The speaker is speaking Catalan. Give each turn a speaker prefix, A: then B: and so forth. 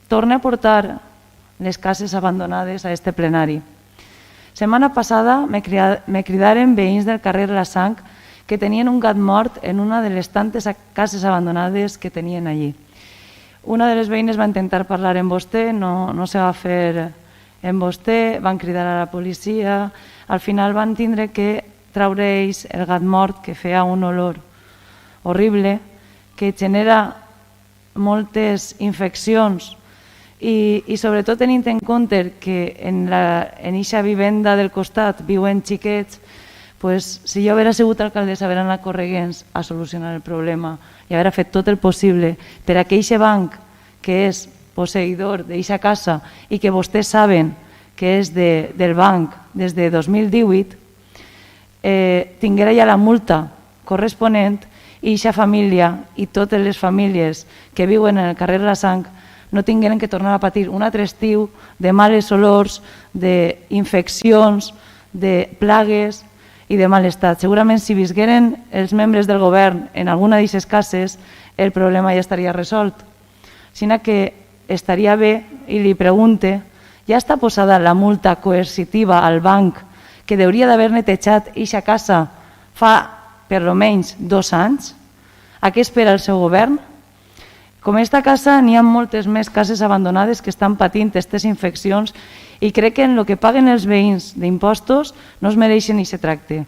A: torne a portar les cases abandonades a este plenari. Setmana passada me cridaren veïns del carrer La Sang que tenien un gat mort en una de les tantes cases abandonades que tenien allí. Una de les veïnes va intentar parlar amb vostè, no se va fer amb vostè, van cridar a la policia, al final van tindre que traure ells el gat mort que feia un olor horrible, que genera moltes infeccions i sobretot tenint en compte que en aquesta vivenda del costat viuen xiquets, si jo haguera sigut alcaldessa haguera anat correguents a solucionar el problema i haguera fet tot el possible per a que aquest banc que és posseïdor d'aquesta casa i que vostès saben que és del banc des de 2018, tinguera ja la multa corresponent i aquesta família i totes les famílies que viuen en el carrer La Sang no tingueren que tornar a patir un altre estiu de males olors, d'infeccions, de plagues i de mal estat. Segurament si visqueren els membres del govern en alguna d'aquestes cases el problema ja estaria resolt. Sinó que estaria bé, i li pregunte, ja està posada la multa coercitiva al banc que hauria d'haver netejat aquesta casa fa per almenys 2 anys? A què espera el seu govern? Com aquesta casa n'hi ha moltes més cases abandonades que estan patint aquestes infeccions i crec que en el que paguen els veïns d'impostos no es mereixen aquest tracte.